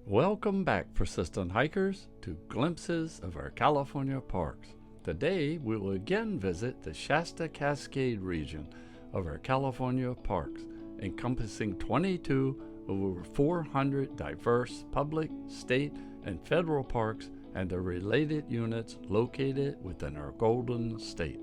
Welcome back, persistent hikers, to Glimpses of our California parks. Today we will again visit the Shasta Cascade region of our California parks, encompassing 22 of over 400 diverse public, state, and federal parks and the related units located within our Golden State.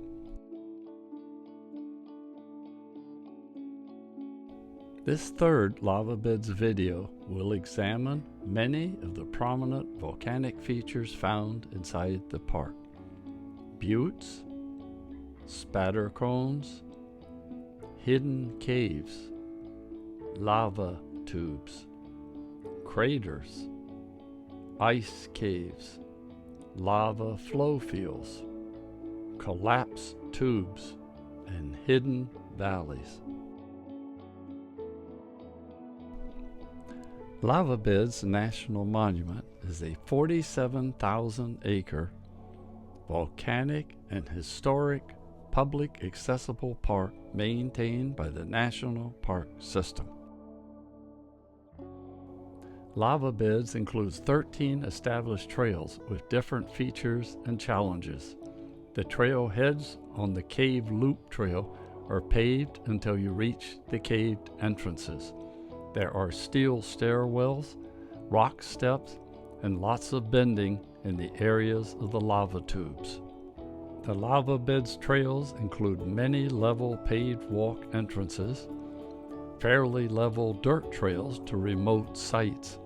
This third Lava Beds video will examine many of the prominent volcanic features found inside the park. Buttes, spatter cones, hidden caves, lava tubes, craters, ice caves, lava flow fields, collapsed tubes, and hidden valleys. Lava Beds National Monument is a 47,000-acre volcanic and historic public accessible park maintained by the National Park System. Lava Beds includes 13 established trails with different features and challenges. The trail heads on the Cave Loop Trail are paved until you reach the caved entrances. There are steel stairwells, rock steps, and lots of bending in the areas of the lava tubes. The Lava Beds trails include many level paved walk entrances, fairly level dirt trails to remote sites,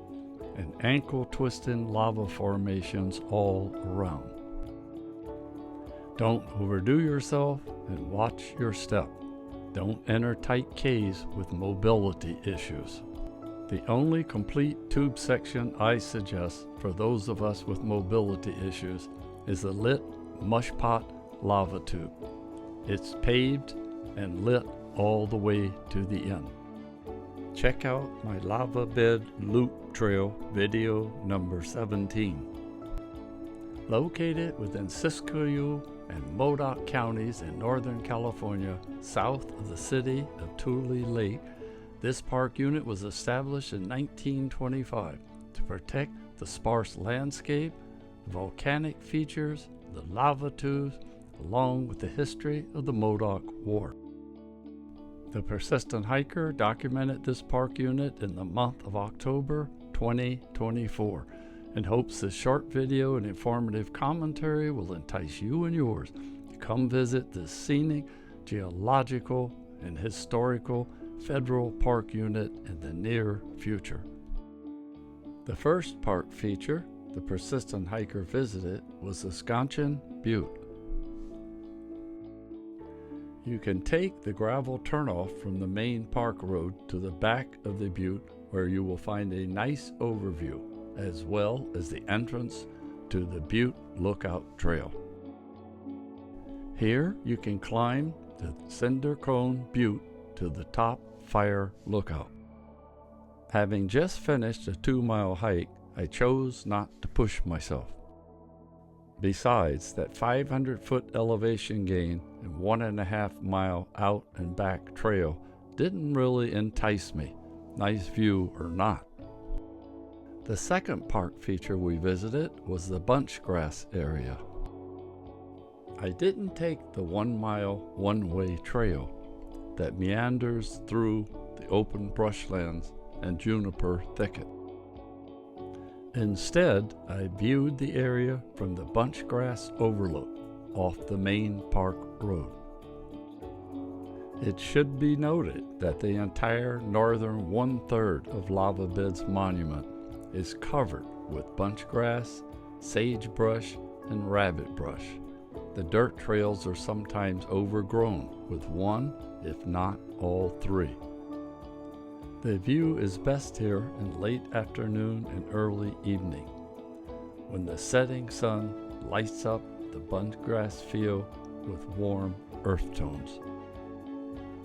and ankle-twisting lava formations all around. Don't overdo yourself and watch your step. Don't enter tight caves with mobility issues. The only complete tube section I suggest for those of us with mobility issues is the lit mushpot lava tube. It's paved and lit all the way to the end. Check out my Lava Bed Loop Trail video number 17. Located within Siskiyou and Modoc counties in Northern California, south of the city of Tule Lake, this park unit was established in 1925 to protect the sparse landscape, the volcanic features, the lava tubes, along with the history of the Modoc War. The Persistent Hiker documented this park unit in the month of October 2024 and hopes this short video and informative commentary will entice you and yours to come visit this scenic, geological, and historical federal park unit in the near future. The first park feature the Persistent Hiker visited was the Sconching Butte. You can take the gravel turnoff from the main park road to the back of the butte, where you will find a nice overview, as well as the entrance to the Butte Lookout Trail. Here you can climb the Cinder Cone Butte to the top fire lookout. Having just finished a 2-mile hike, I chose not to push myself. Besides, that 500-foot elevation gain and 1.5-mile out and back trail didn't really entice me, nice view or not. The second park feature we visited was the Bunchgrass area. I didn't take the 1-mile one-way trail that meanders through the open brushlands and juniper thicket. Instead, I viewed the area from the Bunchgrass overlook off the main park road. It should be noted that the entire northern 1/3 of Lava Beds Monument is covered with bunchgrass, sagebrush, and rabbit brush. The dirt trails are sometimes overgrown with one, if not all three. The view is best here in late afternoon and early evening, when the setting sun lights up the bunchgrass field with warm earth tones.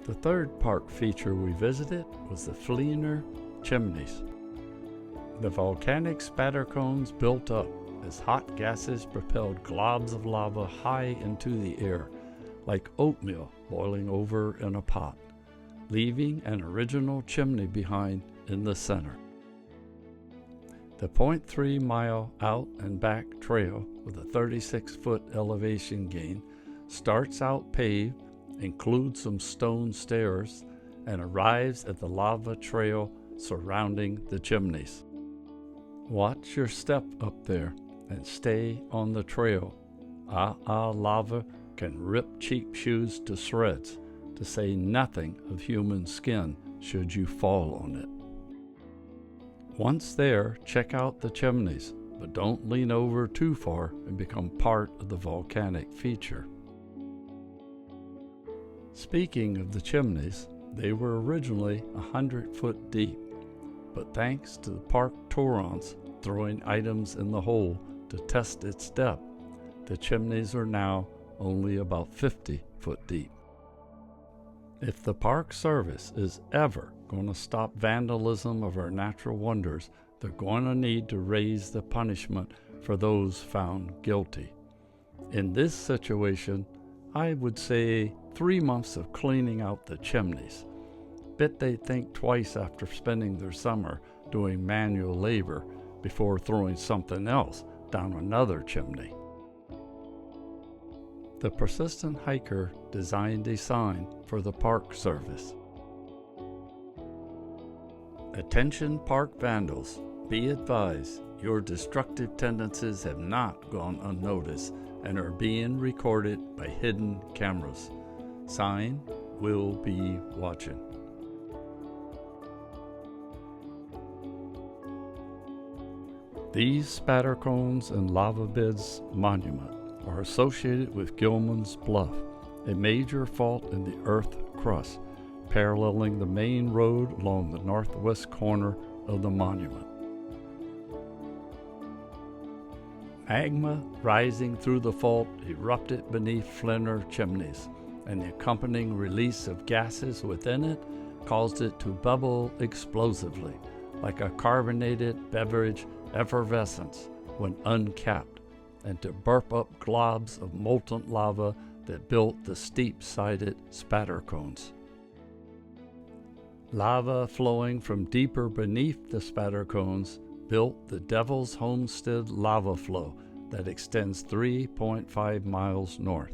The third park feature we visited was the Fleener Chimneys. The volcanic spatter cones built up as hot gases propelled globs of lava high into the air, like oatmeal boiling over in a pot, leaving an original chimney behind in the center. The 0.3 mile out and back trail with a 36-foot elevation gain starts out paved, includes some stone stairs, and arrives at the lava trail surrounding the chimneys. Watch your step up there and stay on the trail. Lava can rip cheap shoes to shreds, to say nothing of human skin should you fall on it. Once there, check out the chimneys, but don't lean over too far and become part of the volcanic feature. Speaking of the chimneys, they were originally 100-foot deep, but thanks to the park Torrance throwing items in the hole to test its depth, the chimneys are now only about 50-foot deep. If the Park Service is ever going to stop vandalism of our natural wonders, they're going to need to raise the punishment for those found guilty. In this situation, I would say 3 months of cleaning out the chimneys. Bet they think twice after spending their summer doing manual labor before throwing something else down another chimney. The persistent hiker designed a sign for the Park Service. Attention park vandals, be advised, your destructive tendencies have not gone unnoticed and are being recorded by hidden cameras. Sign, we'll be watching. These spatter cones and lava beds monument are associated with Gilman's Bluff, a major fault in the earth crust, paralleling the main road along the northwest corner of the monument. Magma rising through the fault erupted beneath Flinner chimneys, and the accompanying release of gases within it caused it to bubble explosively, like a carbonated beverage effervescence when uncapped, and to burp up globs of molten lava that built the steep-sided spatter cones. Lava flowing from deeper beneath the spatter cones built the Devil's Homestead lava flow that extends 3.5 miles north.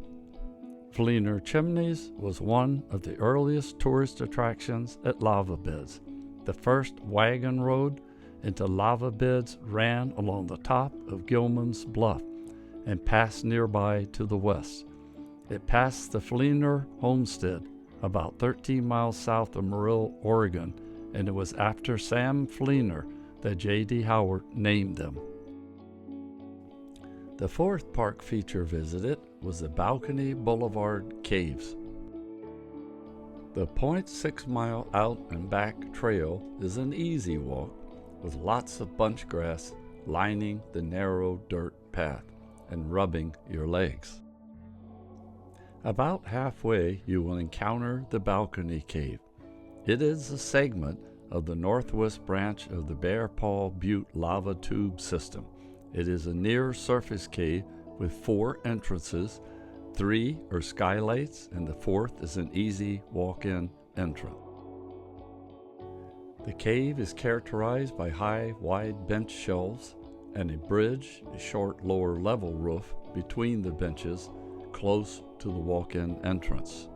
Fleener Chimneys was one of the earliest tourist attractions at lava beds. The first wagon road into lava beds ran along the top of Gilman's Bluff and passed nearby to the west. It passed the Fleener Homestead about 13 miles south of Morill, Oregon, and it was after Sam Fleener that J.D. Howard named them. The fourth park feature visited was the Balcony Boulevard Caves. The 0.6 mile out and back trail is an easy walk with lots of bunch grass lining the narrow dirt path and rubbing your legs. About halfway, you will encounter the Balcony Cave. It is a segment of the northwest branch of the Bear Paw Butte lava tube system. It is a near-surface cave with 4 entrances. 3 are skylights, and the 4th is an easy walk-in entrance. The cave is characterized by high, wide bench shelves and a bridge, a short lower level roof between the benches, close to the walk-in entrance.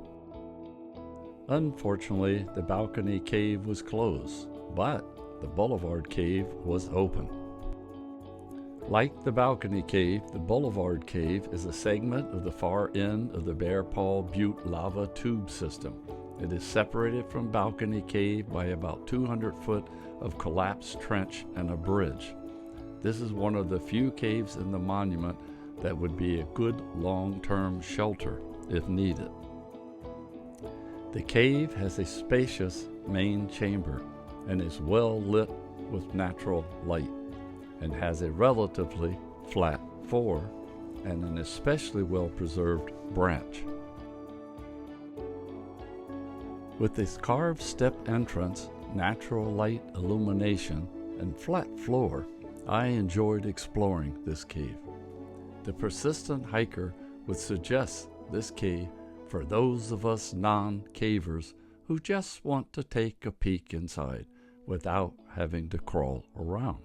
Unfortunately, the Balcony Cave was closed, but the Boulevard Cave was open. Like the Balcony Cave, the Boulevard Cave is a segment of the far end of the Bear Paw Butte lava tube system. It is separated from Balcony Cave by about 200 foot of collapsed trench and a bridge. This is one of the few caves in the monument that would be a good long-term shelter if needed. The cave has a spacious main chamber and is well lit with natural light, and has a relatively flat floor and an especially well-preserved branch. With its carved step entrance, natural light illumination, and flat floor, I enjoyed exploring this cave. The persistent hiker would suggest this cave for those of us non-cavers who just want to take a peek inside without having to crawl around.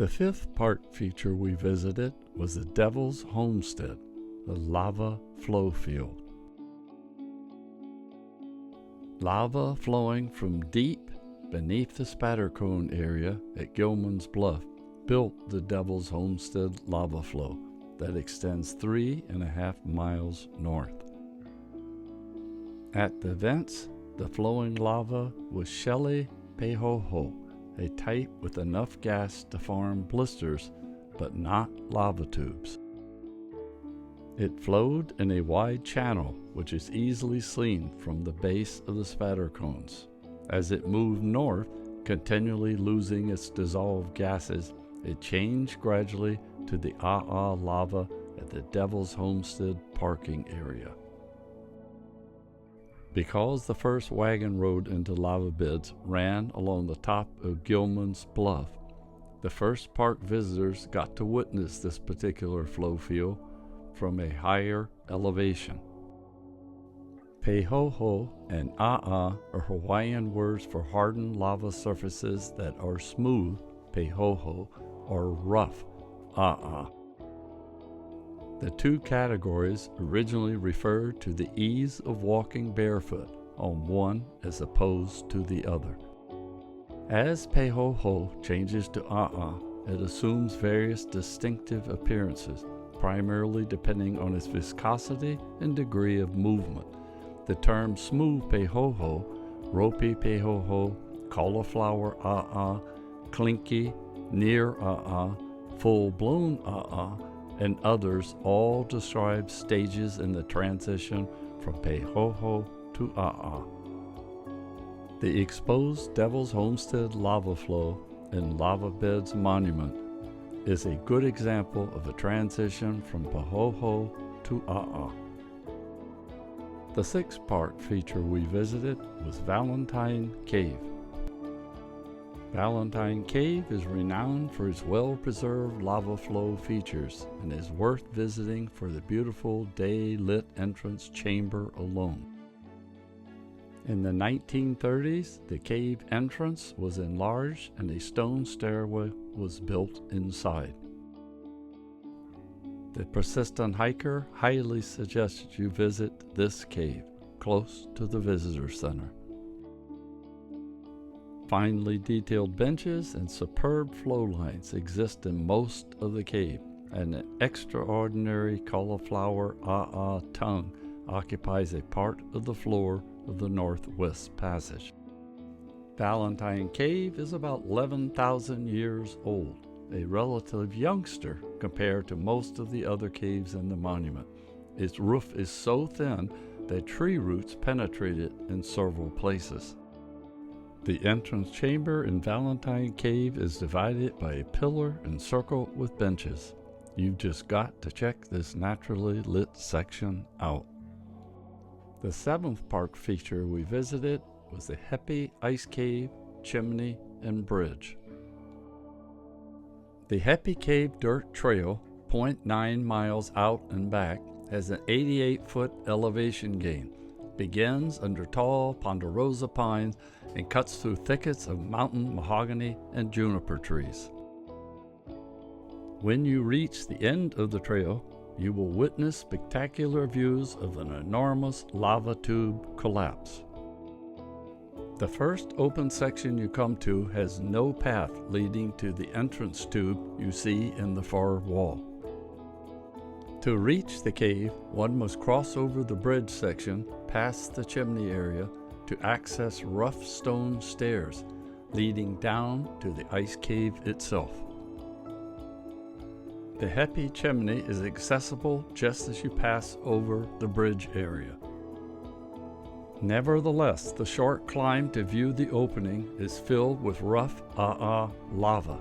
The fifth park feature we visited was the Devil's Homestead, a lava flow field. Lava flowing from deep beneath the spatter cone area at Gilman's Bluff built the Devil's Homestead lava flow that extends 3.5 miles north. At the vents, the flowing lava was shelly pehoho, a type with enough gas to form blisters, but not lava tubes. It flowed in a wide channel, which is easily seen from the base of the spatter cones. As it moved north, continually losing its dissolved gases, it changed gradually to the lava at the Devil's Homestead parking area. Because the first wagon road into lava beds ran along the top of Gilman's Bluff, the first park visitors got to witness this particular flow field from a higher elevation. Pehoho and are Hawaiian words for hardened lava surfaces that are smooth, pehoho, or rough, The two categories originally referred to the ease of walking barefoot on one as opposed to the other. As pehoho changes to it assumes various distinctive appearances, primarily depending on its viscosity and degree of movement. The term smooth pehoho, ropey pehoho, cauliflower clinky, near full-blown and others all describe stages in the transition from pehoho to The exposed Devil's Homestead lava flow in Lava Beds Monument is a good example of a transition from pehoho to The sixth park feature we visited was Valentine Cave. Valentine Cave is renowned for its well-preserved lava flow features and is worth visiting for the beautiful day-lit entrance chamber alone. In the 1930s, the cave entrance was enlarged and a stone stairway was built inside. The persistent hiker highly suggests you visit this cave, close to the visitor center. Finely detailed benches and superb flow lines exist in most of the cave, and an extraordinary cauliflower tongue occupies a part of the floor of the Northwest Passage. Valentine Cave is about 11,000 years old, a relative youngster compared to most of the other caves in the monument. Its roof is so thin that tree roots penetrate it in several places. The entrance chamber in Valentine Cave is divided by a pillar and circled with benches. You've just got to check this naturally lit section out. The seventh park feature we visited was the Hepi Ice Cave, Chimney, and Bridge. The Hepi Cave Dirt Trail, 0.9 miles out and back, has an 88-foot elevation gain, begins under tall ponderosa pines, and cuts through thickets of mountain mahogany and juniper trees. When you reach the end of the trail, you will witness spectacular views of an enormous lava tube collapse. The first open section you come to has no path leading to the entrance tube you see in the far wall. To reach the cave, one must cross over the bridge section past the chimney area to access rough stone stairs leading down to the ice cave itself. The Hepi Chimney is accessible just as you pass over the bridge area. Nevertheless, the short climb to view the opening is filled with rough lava.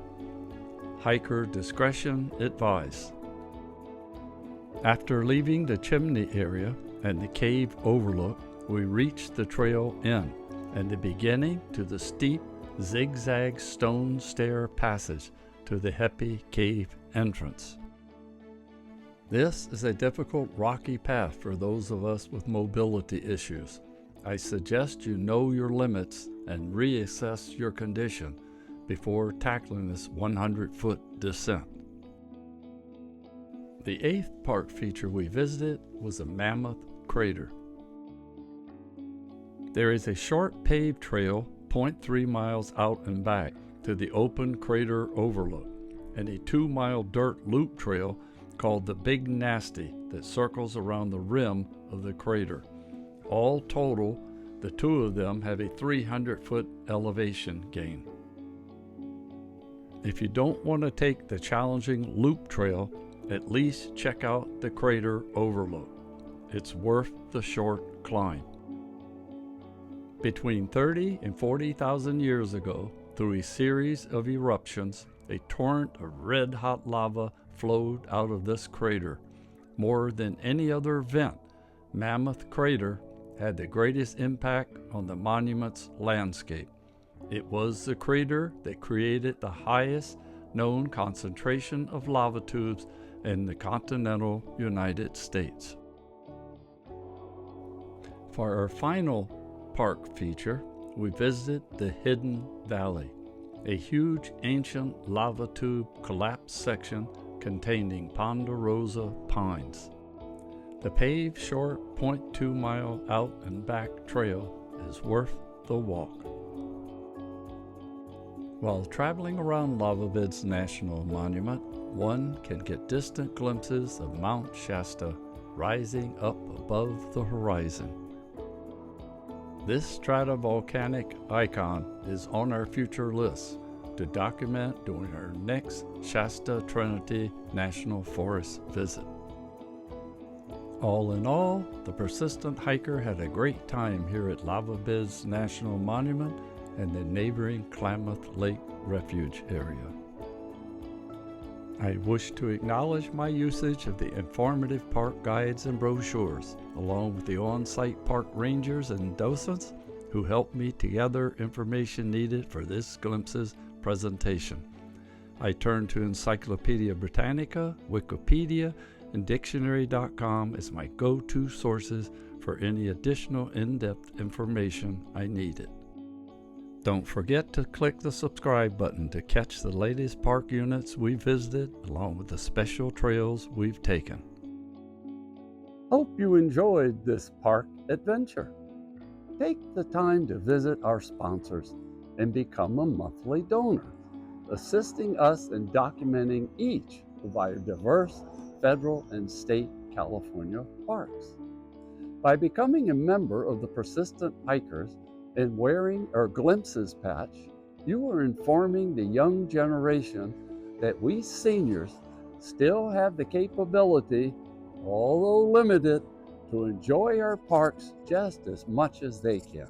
Hiker discretion advised. After leaving the chimney area and the cave overlook, we reached the trail end and the beginning to the steep, zigzag stone stair passage to the Hepi Cave entrance. This is a difficult rocky path for those of us with mobility issues. I suggest you know your limits and reassess your condition before tackling this 100-foot descent. The eighth park feature we visited was a Mammoth Crater. There is a short paved trail 0.3 miles out and back to the open crater overlook, and a 2-mile dirt loop trail called the Big Nasty that circles around the rim of the crater. All total, the two of them have a 300-foot elevation gain. If you don't want to take the challenging loop trail, at least check out the crater overlook. It's worth the short climb. Between 30 and 40,000 years ago, through a series of eruptions, a torrent of red-hot lava flowed out of this crater. More than any other vent, Mammoth Crater had the greatest impact on the monument's landscape. It was the crater that created the highest known concentration of lava tubes in the continental United States. For our final park feature, we visited the Hidden Valley, a huge ancient lava tube collapse section containing ponderosa pines. The paved short 0.2 mile out and back trail is worth the walk. While traveling around Lava Beds National Monument, one can get distant glimpses of Mount Shasta rising up above the horizon. This stratovolcanic icon is on our future list to document during our next Shasta Trinity National Forest visit. All in all, the persistent hiker had a great time here at Lava Beds National Monument and the neighboring Klamath Lake Refuge area. I wish to acknowledge my usage of the informative park guides and brochures, along with the on-site park rangers and docents who helped me to gather information needed for this Glimpses presentation. I turn to Encyclopedia Britannica, Wikipedia, and Dictionary.com as my go-to sources for any additional in-depth information I needed. Don't forget to click the subscribe button to catch the latest park units we visited along with the special trails we've taken. Hope you enjoyed this park adventure. Take the time to visit our sponsors and become a monthly donor, assisting us in documenting each of our diverse federal and state California parks. By becoming a member of the Persistent Hikers and wearing our Glimpses patch, you are informing the young generation that we seniors still have the capability, although limited, to enjoy our parks just as much as they can.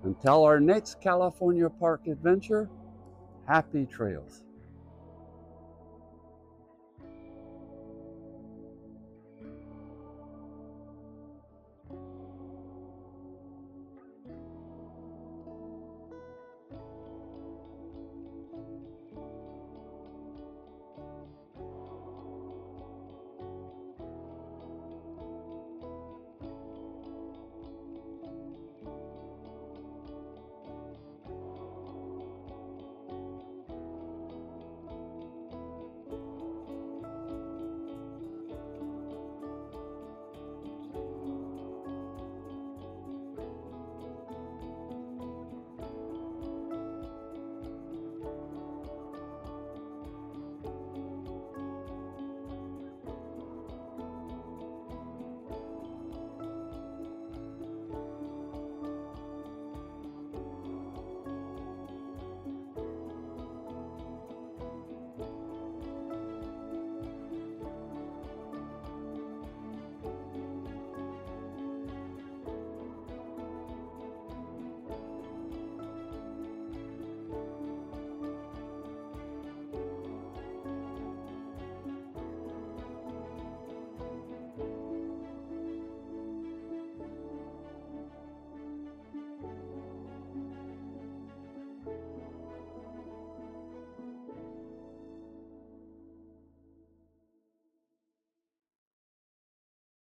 Until our next California park adventure, happy trails.